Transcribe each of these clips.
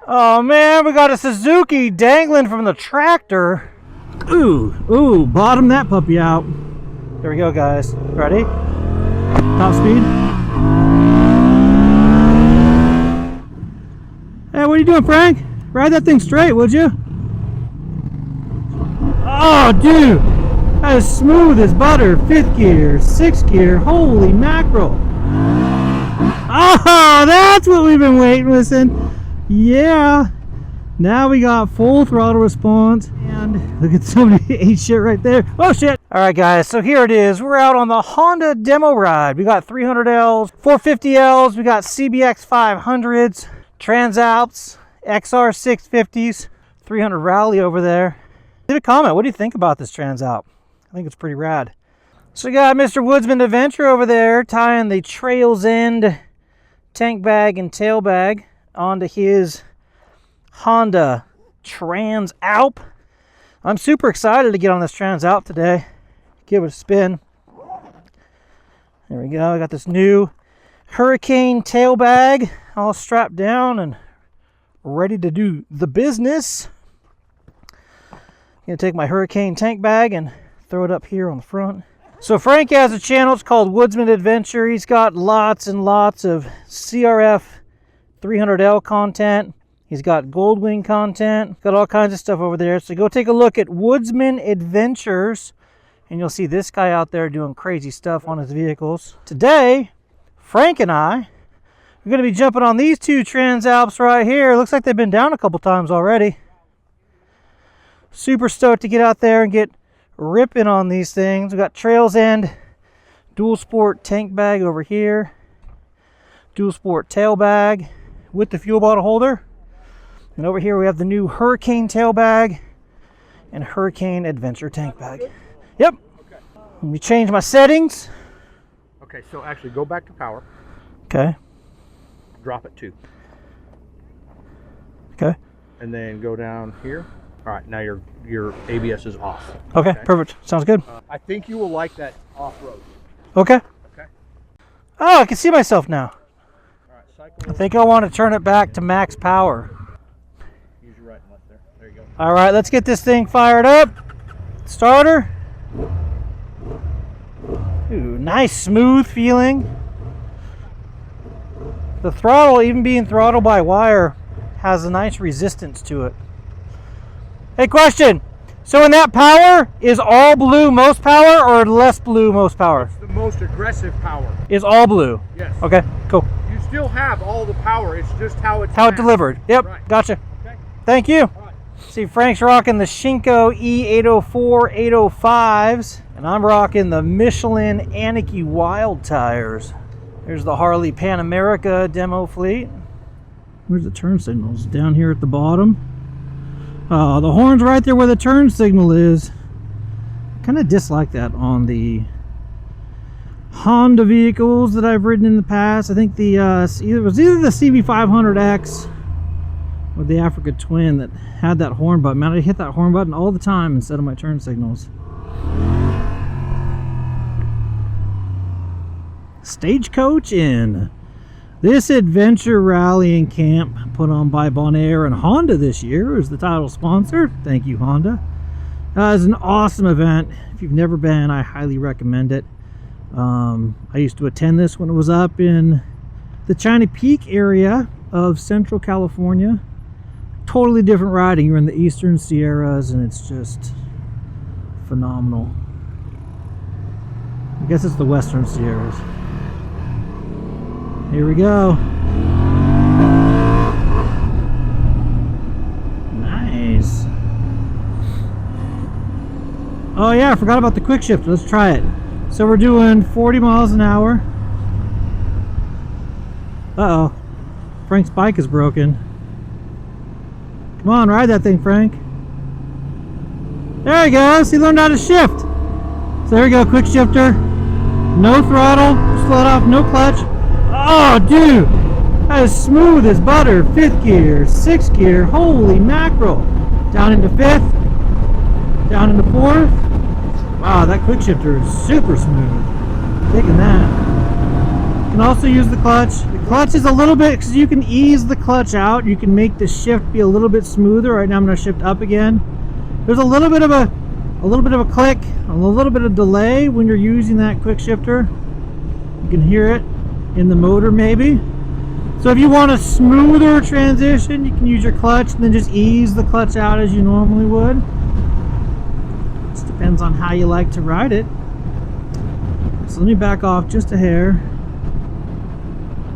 Oh man, we got a Suzuki dangling from the tractor. Ooh, bottom that puppy out. There we go, guys. Ready? Top speed. Hey, what are you doing, Frank? Ride that thing straight, would you? Oh, dude, that is smooth as butter. 5th gear, 6th gear, holy mackerel. Oh, that's what we've been waiting, listen. Yeah, now we got full throttle response, and look at somebody ate shit right there. Oh shit. All right, guys, so here it is. We're out on the Honda demo ride. We got 300Ls, 450Ls, we got CBX 500s, Transalps, XR 650s, 300 Rally over there. Leave a comment. What do you think about this Transalp? I think it's pretty rad. So we got Mr. Woodsman Adventure over there tying the Trails End tank bag and tail bag onto his Honda Transalp. I'm super excited to get on this Transalp today. Give it a spin. There we go. I got this new Hurricane tail bag all strapped down and ready to do the business. I'm gonna take my Hurricane tank bag and throw it up here on the front. So Frank has a channel, it's called Woodsman Adventure. He's got lots and lots of CRF 300L content. He's got Goldwing content, got all kinds of stuff over there. So go take a look at Woodsman Adventures and you'll see this guy out there doing crazy stuff on his vehicles. Today, Frank and I are going to be jumping on these two Transalps right here. Looks like they've been down a couple times already. Super stoked to get out there and get ripping on these things. We got Trails End dual sport tank bag over here, dual sport tail bag with the fuel bottle holder, and over here we have the new Hurricane tail bag and Hurricane Adventure tank bag. Yep. Okay. Let me change my settings. Okay, so actually go back to power. Okay. Drop it 2. Okay. And then go down here. All right, now your ABS is off. Okay, perfect. Sounds good. I think you will like that off-road. Okay. Okay. Oh, I can see myself now. All right, cycle. I think I want to turn it back to max power. Use your right and left there. There you go. All right, let's get this thing fired up. Starter. Ooh, nice smooth feeling. The throttle, even being throttled by wire, has a nice resistance to it. Hey, question. So in that power, is all blue most power or less blue most power? It's the most aggressive power. Is all blue? Yes. Okay, cool. You still have all the power. It's just how it's Delivered. Yep, right. Gotcha. Okay. Thank you. All right. See, Frank's rocking the Shinko E804 805s, and I'm rocking the Michelin Anarchy Wild tires. There's the Harley Pan America demo fleet. Where's the turn signals? Down here at the bottom. The horn's right there where the turn signal is. I kind of dislike that on the Honda vehicles that I've ridden in the past. I think the it was either the CB500X or the Africa Twin that had that horn button. Man, I hit that horn button all the time instead of my turn signals. Stagecoach in. This adventure rally and camp put on by Bonaire and Honda this year is the title sponsor. Thank you, Honda. It's an awesome event. If you've never been, I highly recommend it. I used to attend this when it was up in the China Peak area of Central California. Totally different riding. You're in the Eastern Sierras and it's just phenomenal. I guess it's the Western Sierras. Here we go. Nice. Oh yeah, I forgot about the quick shift. Let's try it. So we're doing 40 miles an hour. Uh-oh. Frank's bike is broken. Come on, ride that thing, Frank. There he goes. He learned how to shift. So there we go, quick shifter. No throttle. Slow it off, no clutch. Oh, dude, that is smooth as butter. 5th gear, 6th gear, holy mackerel. Down into 5th, down into 4th. Wow, that quick shifter is super smooth. Taking that. You can also use the clutch. You can Clutch is a little bit, because you can ease the clutch out. You can make the shift be a little bit smoother. Right now I'm going to shift up again. There's a little bit of a click, a little bit of delay when you're using that quick shifter. You can hear it in the motor maybe. So if you want a smoother transition, you can use your clutch and then just ease the clutch out as you normally would. Just depends on how you like to ride it. So let me back off just a hair.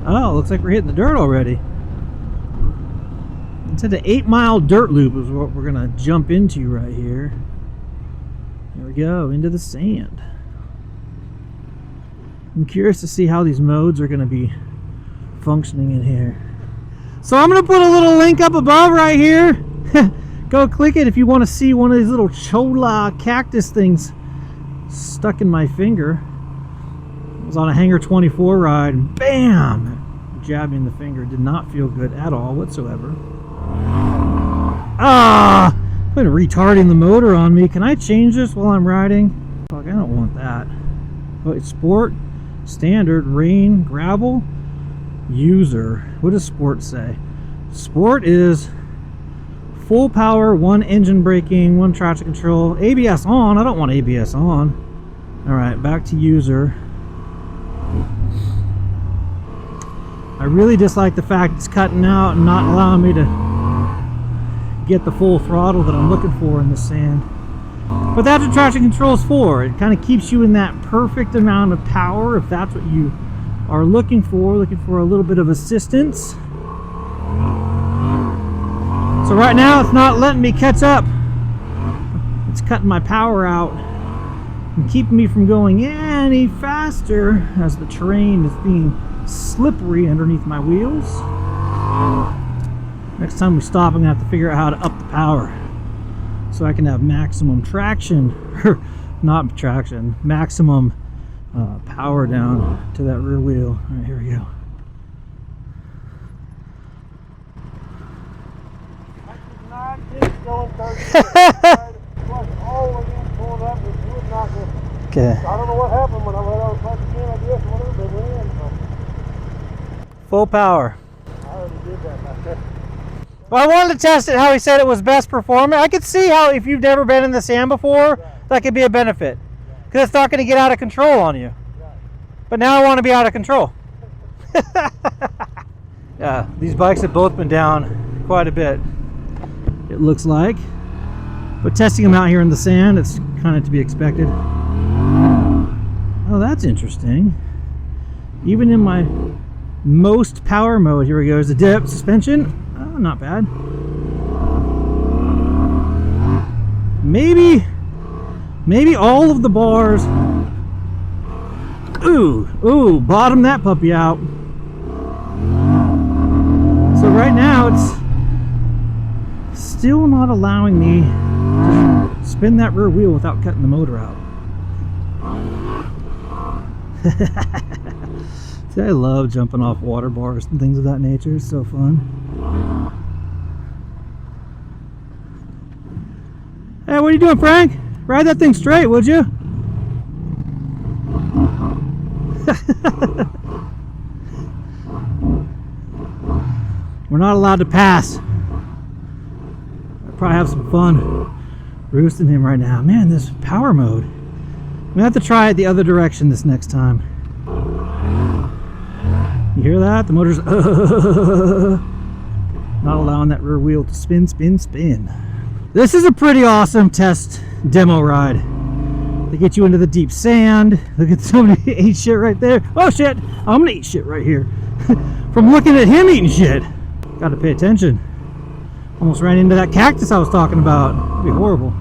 Oh, looks like we're hitting the dirt already. It's at an 8-mile dirt loop is what we're gonna jump into right here. Here we go, into the sand. I'm curious to see how these modes are gonna be functioning in here. So I'm gonna put a little link up above right here. Go click it if you want to see one of these little cholla cactus things stuck in my finger. I was on a Hangar 24 ride and bam, jabbed me in the finger. Did not feel good at all whatsoever. Ah, put retarding the motor on me. Can I change this while I'm riding? Fuck, I don't want that. Oh, it's sport, standard, rain, gravel, user. What does sport say? Sport is full power, 1 engine braking, 1 traction control, ABS on. I don't want ABS on. All right, back to user. I really dislike the fact it's cutting out and not allowing me to get the full throttle that I'm looking for in the sand. But that's what traction control is for. It kind of keeps you in that perfect amount of power if that's what you are looking for a little bit of assistance. So right now it's not letting me catch up. It's cutting my power out and keeping me from going any faster as the terrain is being slippery underneath my wheels. Next time we stop, I'm gonna have to figure out how to up the power so I can have maximum traction, not traction, maximum power down to that rear wheel. All right, here we go. Okay. I don't know what happened when I let out the clutch again, I guess, whatever, they went in. Full power. I already did that. Well, I wanted to test it how he said it was best performing. I could see how if you've never been in the sand before, that could be a benefit. Because it's not going to get out of control on you. But now I want to be out of control. Yeah, these bikes have both been down quite a bit, it looks like. But testing them out here in the sand, it's kind of to be expected. Oh, that's interesting. Even in my most power mode, here we go, there's a dip, suspension. Oh, not bad. Maybe all of the bars. Ooh, bottom that puppy out. So right now it's still not allowing me to spin that rear wheel without cutting the motor out. See, I love jumping off water bars and things of that nature. It's so fun. Hey, what are you doing, Frank? Ride that thing straight, would you? We're not allowed to pass. I'll probably have some fun roosting him right now. Man, this power mode. I'm gonna have to try it the other direction this next time. You hear that? The motor's not allowing that rear wheel to spin. This is a pretty awesome test demo ride. They get you into the deep sand. Look at somebody ate shit right there. Oh shit! I'm gonna eat shit right here. From looking at him eating shit. Gotta pay attention. Almost ran into that cactus I was talking about. It'd be horrible.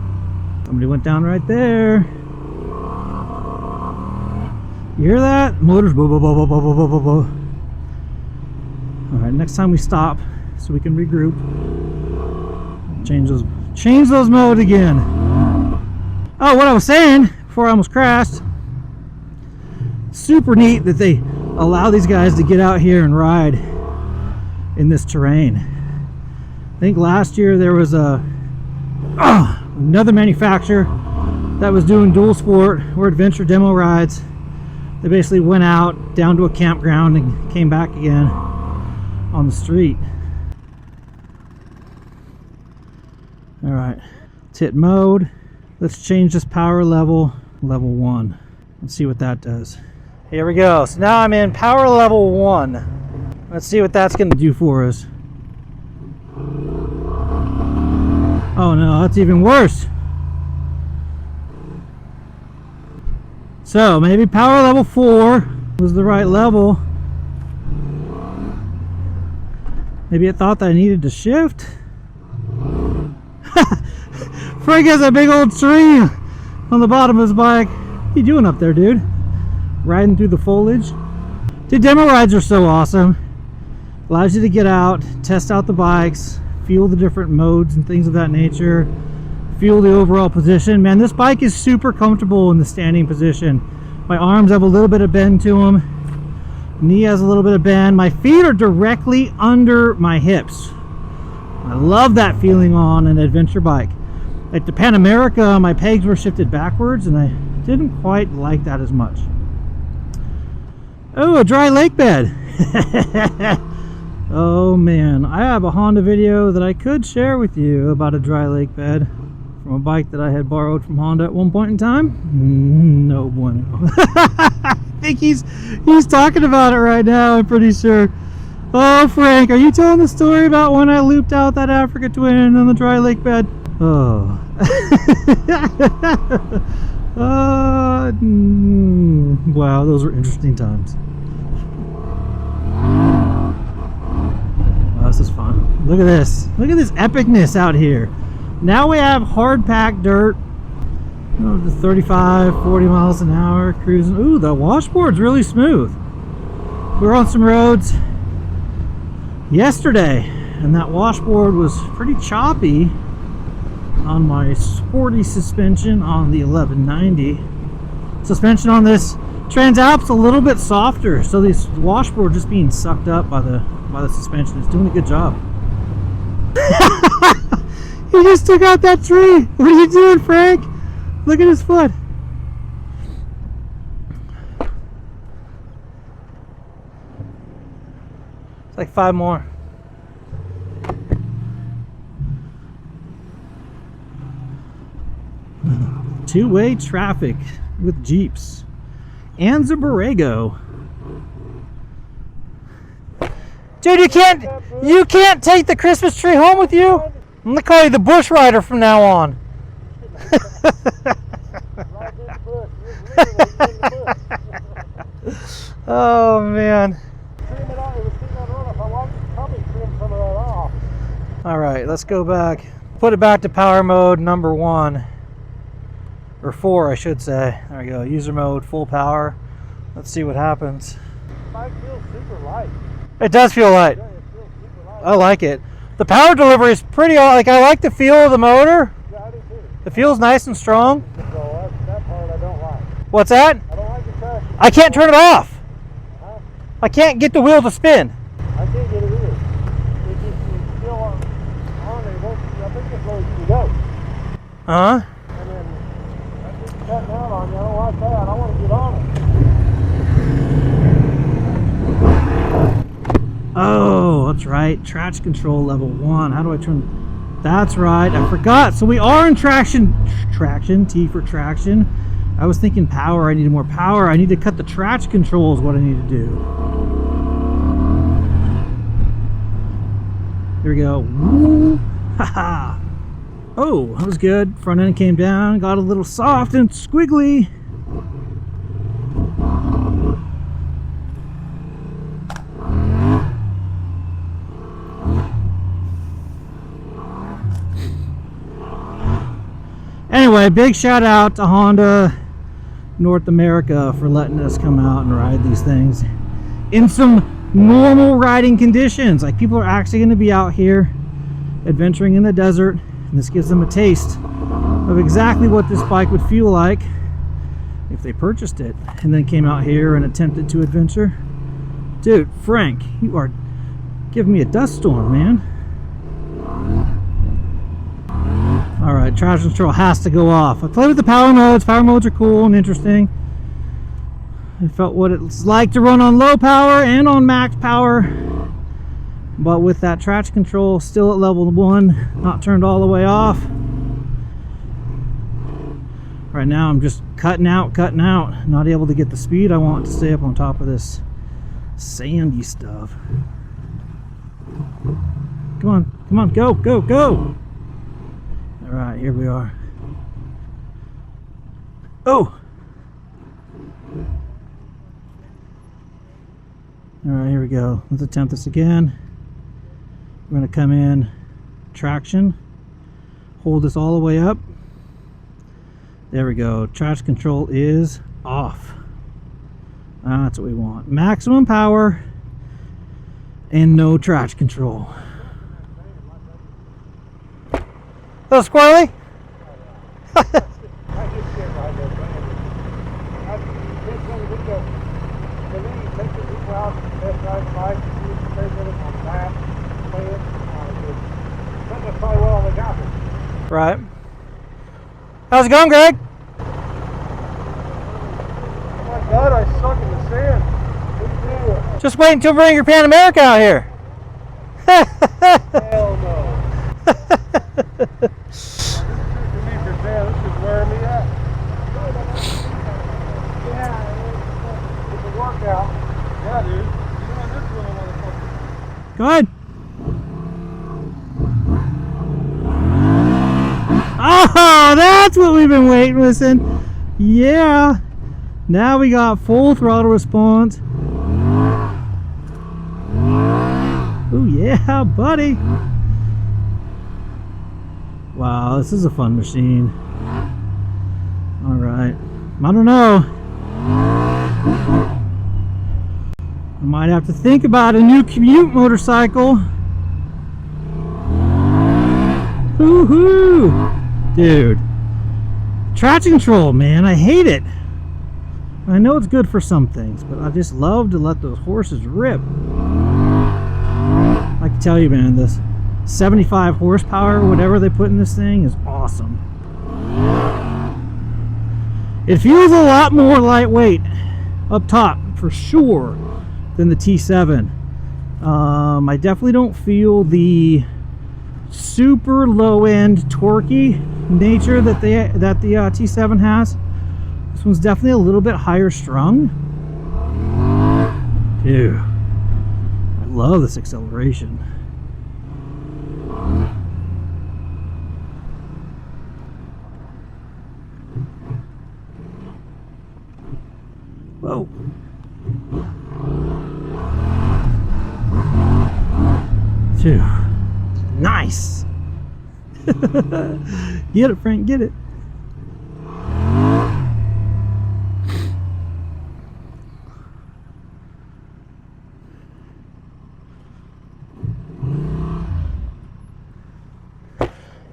Somebody went down right there. You hear that? Motors blah, blah, blah, blah, blah, blah, blah, blah. Alright, next time we stop so we can regroup. Change those modes again. Oh, what I was saying before I almost crashed. Super neat that they allow these guys to get out here and ride in this terrain. I think last year there was another manufacturer that was doing dual sport or adventure demo rides They basically went out down to a campground and came back again on the street. All right, let's hit mode. Let's change this power level, level 1. Let's see what that does. Here we go. So now I'm in power level 1. Let's see what that's going to do for us. Oh no, that's even worse. So maybe power level 4 was the right level. Maybe it thought that I needed to shift. Frank has a big old tree on the bottom of his bike. What you doing up there, dude? Riding through the foliage? Dude, demo rides are so awesome. Allows you to get out, test out the bikes, feel the different modes and things of that nature, feel the overall position. Man, this bike is super comfortable in the standing position. My arms have a little bit of bend to them. Knee has a little bit of bend. My feet are directly under my hips. I love that feeling on an adventure bike. Like the Pan America, my pegs were shifted backwards and I didn't quite like that as much. Oh, a dry lake bed. Oh man, I have a Honda video that I could share with you about a dry lake bed from a bike that I had borrowed from Honda at one point in time. No bueno. I think he's talking about it right now, I'm pretty sure. Oh, Frank, are you telling the story about when I looped out that Africa Twin on the dry lake bed? Oh. Wow, those were interesting times. Oh, this is fun. Look at this. Look at this epicness out here. Now we have hard packed dirt. To 35, 40 miles an hour cruising. Ooh, the washboard's really smooth. We were on some roads yesterday and that washboard was pretty choppy on my sporty suspension on the 1190. Suspension on this Transalp's a little bit softer, so this washboard just being sucked up by the suspension is doing a good job. He just took out that tree. What are you doing, Frank? Look at his foot. It's like 5 more. Two-way traffic with Jeeps and the Borrego. Dude, you can't take the Christmas tree home with you. I'm gonna call you the Bush Rider from now on. Oh man. All right, let's go back. Put it back to power mode number 1. Or 4, I should say. There we go. User mode, full power. Let's see what happens. The bike feels super light. It does feel light. Yeah, it feels super light. I like it. The power delivery is pretty, like, I like the feel of the motor. Yeah, I do too. It feels nice and strong. So that part I don't like. What's that? I don't like the traction. I can't turn it off. Huh? I can't get the wheel to spin. I can't get it either. It just is still on there. I think it's where you go. Huh? And then I keep cutting out on you. I don't like that. I want to get on it. Oh, that's right. Traction control level 1. How do I turn? That's right. I forgot. So we are in traction. Traction. T for traction. I was thinking power. I needed more power. I need to cut the traction control is what I need to do. Here we go. Woo. Haha. Oh, that was good. Front end came down. Got a little soft and squiggly. Anyway, big shout out to Honda North America for letting us come out and ride these things in some normal riding conditions. Like, people are actually going to be out here adventuring in the desert, and this gives them a taste of exactly what this bike would feel like if they purchased it and then came out here and attempted to adventure. Dude, Frank, you are giving me a dust storm, man. Alright, traction control has to go off. I play with the power modes. Power modes are cool and interesting. I felt what it's like to run on low power and on max power, but with that traction control still at level 1, not turned all the way off. Right now I'm just cutting out, not able to get the speed I want to stay up on top of this sandy stuff. Come on, go, go, go! Alright, here we are. Oh! Alright, here we go. Let's attempt this again. We're going to come in traction, hold this all the way up. There we go. Traction control is off. That's what we want. Maximum power and no traction control. Little squirrely? I just get right there, and then you take the people out, test drive the bike, and see if you take it on the map, play it, that's probably what all they got it. Right. How's it going, Greg? Oh my God, I suck in the sand. What do you Just wait until we bring your Pan America out here. Hell no. This is wearing me out. Yeah, it's a workout. Yeah, dude. You know this little motherfucker. Go ahead. Oh, that's what we've been waiting, listen. Yeah. Now we got full throttle response. Oh yeah, buddy. Wow, this is a fun machine. All right. I don't know. I might have to think about a new commute motorcycle. Woohoo! Dude. Traction control, man. I hate it. I know it's good for some things, but I just love to let those horses rip. I can tell you, man, this 75 horsepower, whatever they put in this thing, is awesome. It feels a lot more lightweight up top, for sure, than the T7. I definitely don't feel the super low-end torquey nature that the T7 has. This one's definitely a little bit higher strung. Dude, I love this acceleration. Whoa. Dude, nice. Get it, Frank, get it.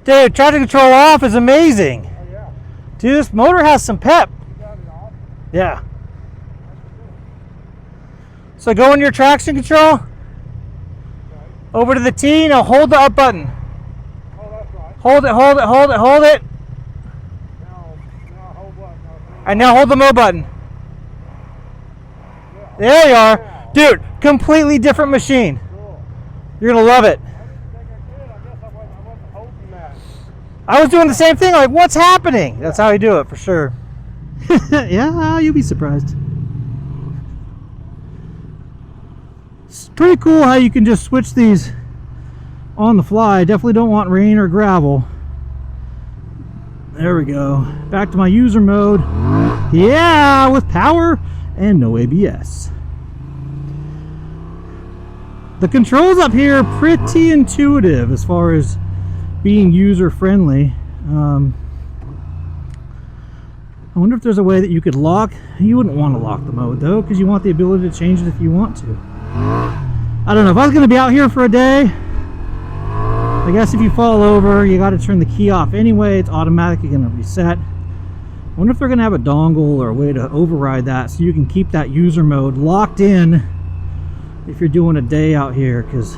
Dude, traction control off is amazing. Oh, yeah. Dude, this motor has some pep. You got it off. Yeah. So go in your traction control, over to the T, now hold the up button. Oh, that's right. Hold it, hold it, hold it, hold it. Now hold what? And now hold the mo button. There you are. Dude, completely different machine. Cool. You're gonna love it. I didn't think I could. I guess I wasn't holding that. I was doing the same thing, like, what's happening? That's how you do it, for sure. Yeah, you'll be surprised. It's pretty cool how you can just switch these on the fly. Definitely don't want rain or gravel. There we go. Back to my user mode. Yeah, with power and no ABS. The controls up here are pretty intuitive as far as being user friendly. I wonder if there's a way that you could lock. You wouldn't want to lock the mode though, because you want the ability to change it if you want to. I don't know, if I was going to be out here for a day, I guess if you fall over, you got to turn the key off anyway. It's automatically going to reset. I wonder if they're going to have a dongle or a way to override that so you can keep that user mode locked in if you're doing a day out here, because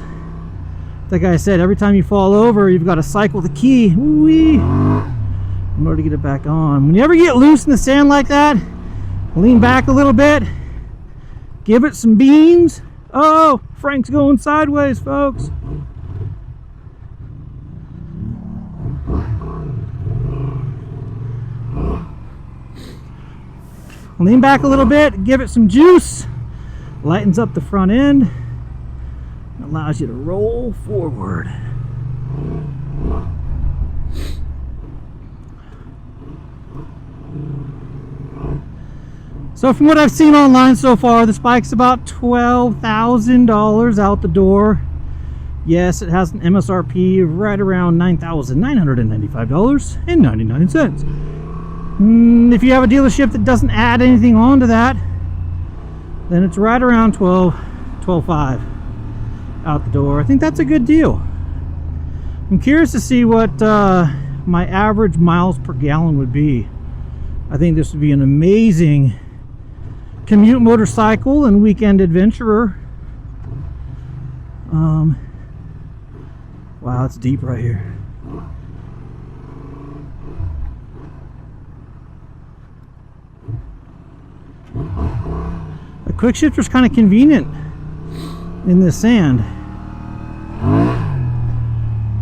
like I said, every time you fall over, you've got to cycle the key in order to get it back on. When you ever get loose in the sand like that, lean back a little bit, Give it some beans. Oh, Frank's going sideways, folks. Lean back a little bit, give it some juice. Lightens up the front end. Allows you to roll forward. So from what I've seen online so far, this bike's about $12,000 out the door. Yes, it has an MSRP of right around $9,995.99. If you have a dealership that doesn't add anything onto that, then it's right around $12,500 out the door. I think that's a good deal. I'm curious to see what my average miles per gallon would be. I think this would be an amazing commute motorcycle and weekend adventurer. Wow, it's deep right here. The quick shifter is kind of convenient in this sand.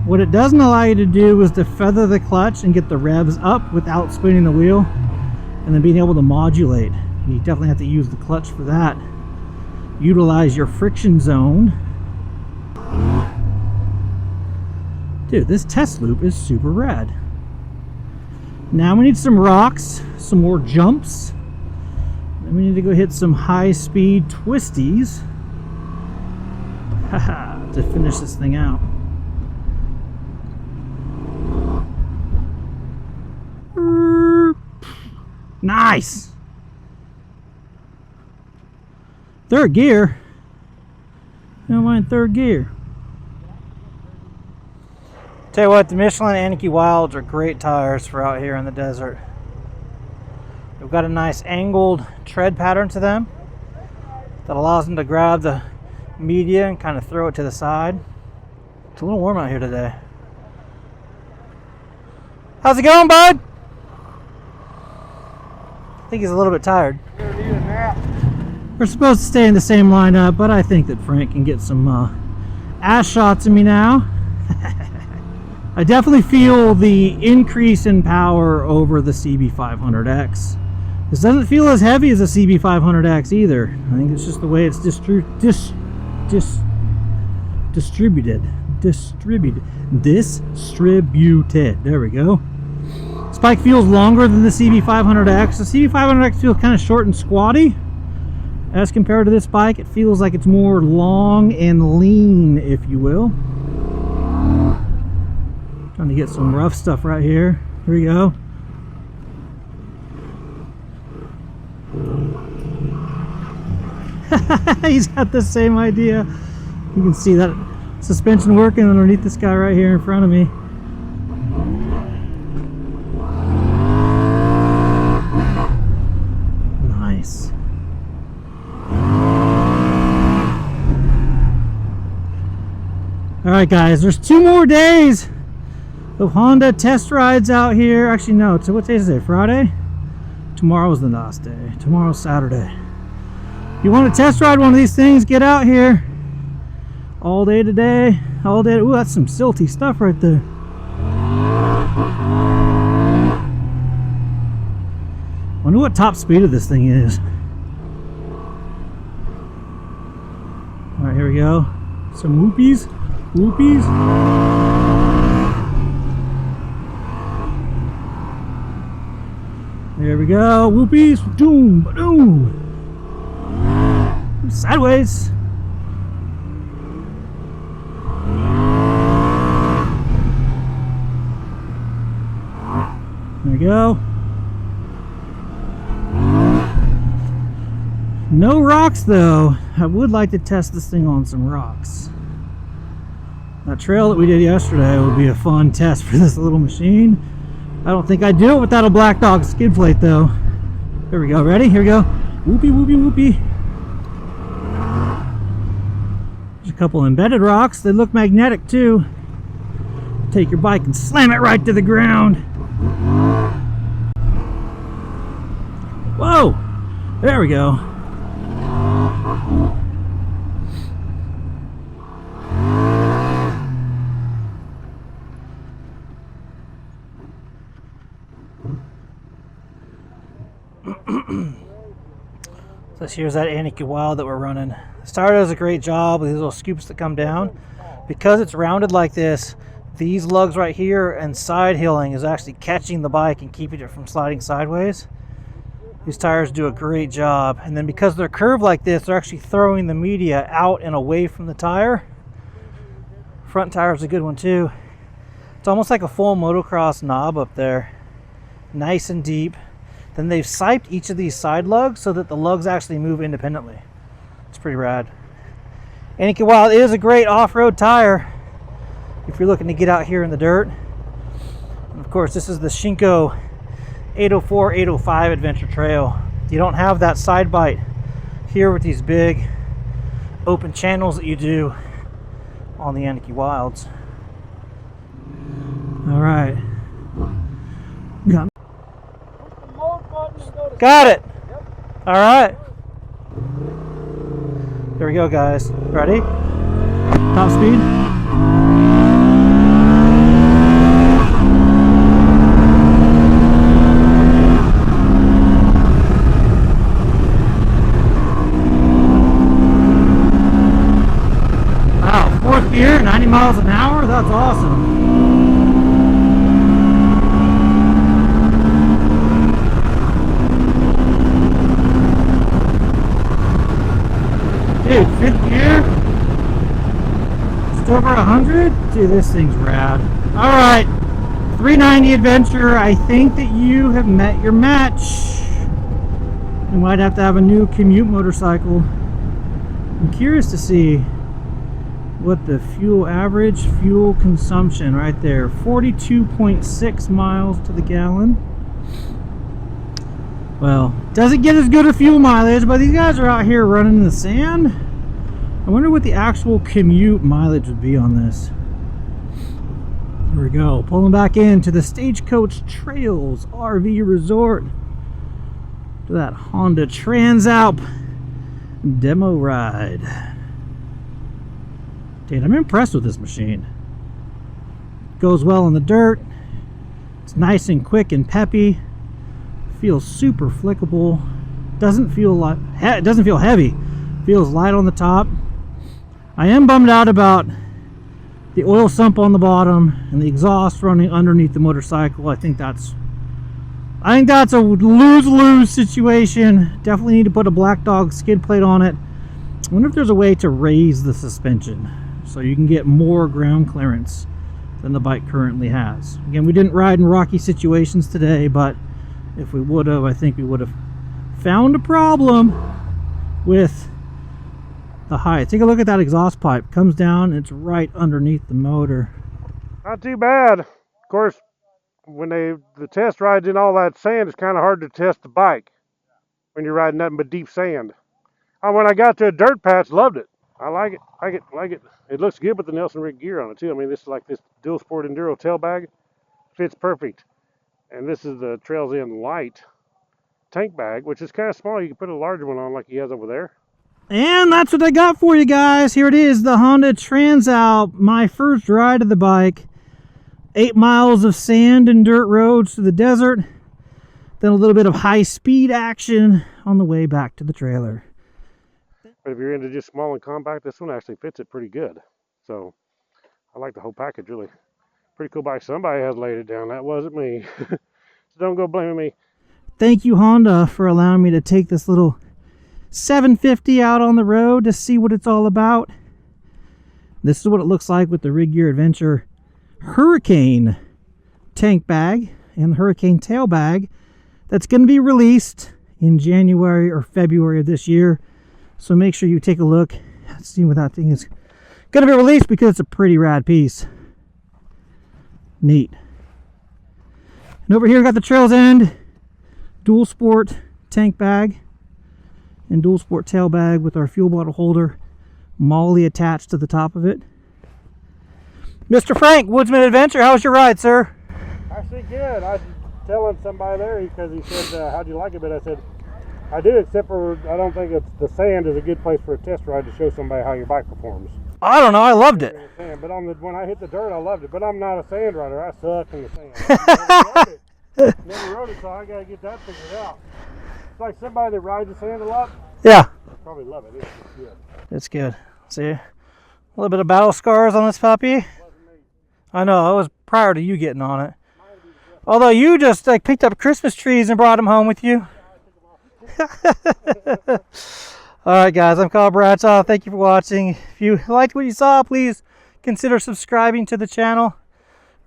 What it doesn't allow you to do is to feather the clutch and get the revs up without spinning the wheel and then being able to modulate. You definitely have to use the clutch for that. Utilize your friction zone. Dude, this test loop is super rad. Now we need some rocks, some more jumps. Then we need to go hit some high-speed twisties to finish this thing out. Nice! Third gear? I don't mind third gear. Tell you what, the Michelin Anarchy Wilds are great tires for out here in the desert. They've got a nice angled tread pattern to them that allows them to grab the media and kind of throw it to the side. It's a little warm out here today. How's it going, bud? I think he's a little bit tired. We're supposed to stay in the same lineup, but I think that Frank can get some ass shots of me now. I definitely feel the increase in power over the CB500X. This doesn't feel as heavy as the CB500X either. I think it's just the way it's distributed. There we go. This bike feels longer than the CB500X. The CB500X feels kind of short and squatty. As compared to this bike, it feels like it's more long and lean, if you will. Trying to get some rough stuff right here. Here we go. He's got the same idea. You can see that suspension working underneath this guy right here in front of me. Nice. Alright guys, there's 2 more days of Honda test rides out here. Actually no, so what day is it? Friday? Tomorrow's the last day. Tomorrow's Saturday. If you want to test ride one of these things, get out here. All day today. All day. Ooh, that's some silty stuff right there. Wonder what top speed of this thing is. Alright, here we go. Some whoopies. Whoopies. There we go. Whoopies. Doom. Boom. Sideways. There we go. No rocks though. I would like to test this thing on some rocks. That trail that we did yesterday would be a fun test for this little machine. I don't think I'd do it without a Black Dog skid plate though. Here we go. Ready? Here we go. Whoopie, whoopie, whoopie. There's a couple embedded rocks. They look magnetic too. Take your bike and slam it right to the ground. Whoa! There we go. So here's that Anarchy Wild that we're running. The tire does a great job with these little scoops that come down. Because it's rounded like this, these lugs right here and side hilling is actually catching the bike and keeping it from sliding sideways. These tires do a great job. And then because they're curved like this, they're actually throwing the media out and away from the tire. Front tire is a good one too. It's almost like a full motocross knob up there. Nice and deep. Then they've siped each of these side lugs so that the lugs actually move independently. It's pretty rad. Anarchy Wild is a great off-road tire if you're looking to get out here in the dirt. And of course, this is the Shinko 804, 805 Adventure Trail. You don't have that side bite here with these big open channels that you do on the Anarchy Wilds. All right. Got it. Yep. All right. There we go, guys. Ready? Top speed. Wow, fourth gear, 90 miles an hour. That's awesome. Dude, fifth gear, just over 100. Dude, this thing's rad. All right, 390 Adventure. I think that you have met your match. You might have to have a new commute motorcycle. I'm curious to see what the average fuel consumption right there. 42.6 miles to the gallon. Well, doesn't get as good a fuel mileage, but these guys are out here running in the sand. I wonder what the actual commute mileage would be on this. Here we go, pulling back into the Stagecoach Trails RV Resort to that Honda Transalp demo ride. Dude, I'm impressed with this machine. Goes well in the dirt. It's nice and quick and peppy. Feels super flickable. Doesn't feel like it doesn't feel heavy. Feels light on the top. I am bummed out about the oil sump on the bottom and the exhaust running underneath the motorcycle. I think that's a lose-lose situation. Definitely need to put a Black Dog skid plate on it. I wonder if there's a way to raise the suspension so you can get more ground clearance than the bike currently has. Again, we didn't ride in rocky situations today, but if we would have, I think we would have found a problem with the height. Take a look at that exhaust pipe. Comes down, it's right underneath the motor. Not too bad. Of course, when the test rides in all that sand, it's kind of hard to test the bike when you're riding nothing but deep sand. When I got to a dirt patch, loved it. I like it. It looks good with the Nelson rig gear on it too. I mean, this is like this Dual Sport Enduro tail bag. Fits perfect. And this is the Trails In Light tank bag, which is kind of small. You can put a larger one on like he has over there. And that's what I got for you guys. Here it is, the Honda Transalp. My first ride of the bike. 8 miles of sand and dirt roads to the desert. Then a little bit of high-speed action on the way back to the trailer. But if you're into just small and compact, this one actually fits it pretty good. So I like the whole package, really. Pretty cool bike. Somebody has laid it down. That wasn't me. So don't go blaming me. Thank you, Honda, for allowing me to take this little 750 out on the road to see what it's all about. This is what it looks like with the Rig Gear Adventure Hurricane tank bag and the Hurricane tail bag that's going to be released in January or February of this year. So make sure you take a look, see what that thing is going to be released, because it's a pretty rad piece. Neat. And over here we got the Trails End Dual Sport tank bag and Dual Sport tail bag with our fuel bottle holder MOLLE attached to the top of it. Mr. Frank, Woodsman Adventure, how was your ride, sir? Actually good. I was telling somebody there because he said, how'd you like it? But I said, I do, except for I don't think the sand is a good place for a test ride to show somebody how your bike performs. I don't know, I loved it. But when I hit the dirt, I loved it. But I'm not a sand rider. I suck in the sand. Never rode it, so I got to get that figured out. It's like somebody that rides the sand a lot. Yeah. Probably love it. It's just good. It's good. See, a little bit of battle scars on this puppy. I know, it was prior to you getting on it. Although you just like picked up Christmas trees and brought them home with you. All right, guys, I'm Kyle Bradshaw. Thank you for watching. If you liked what you saw, please consider subscribing to the channel.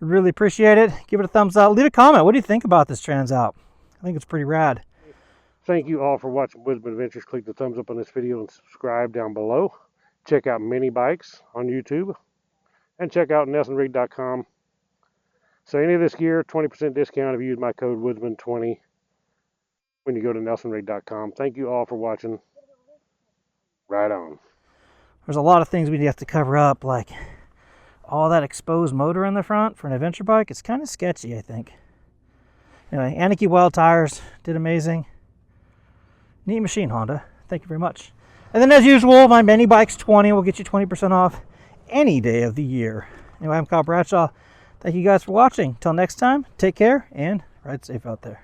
Really appreciate it. Give it a thumbs up. Leave a comment. What do you think about this Transalp? I think it's pretty rad. Thank you all for watching Wisdom Adventures. Click the thumbs up on this video and subscribe down below. Check out Manybikes on YouTube. And check out NelsonRig.com. So any of this gear, 20% discount if you use my code Wisdom20 when you go to NelsonRig.com. Thank you all for watching. Right on. There's a lot of things we have to cover up, like all that exposed motor in the front for an adventure bike. It's kind of sketchy, I think. Anyway, Anarchy Wild Tires did amazing. Neat machine, Honda. Thank you very much. And then as usual, my manybikes 20 will get you 20% off any day of the year. Anyway, I'm Kyle Bradshaw. Thank you guys for watching. Till next time, take care and ride safe out there.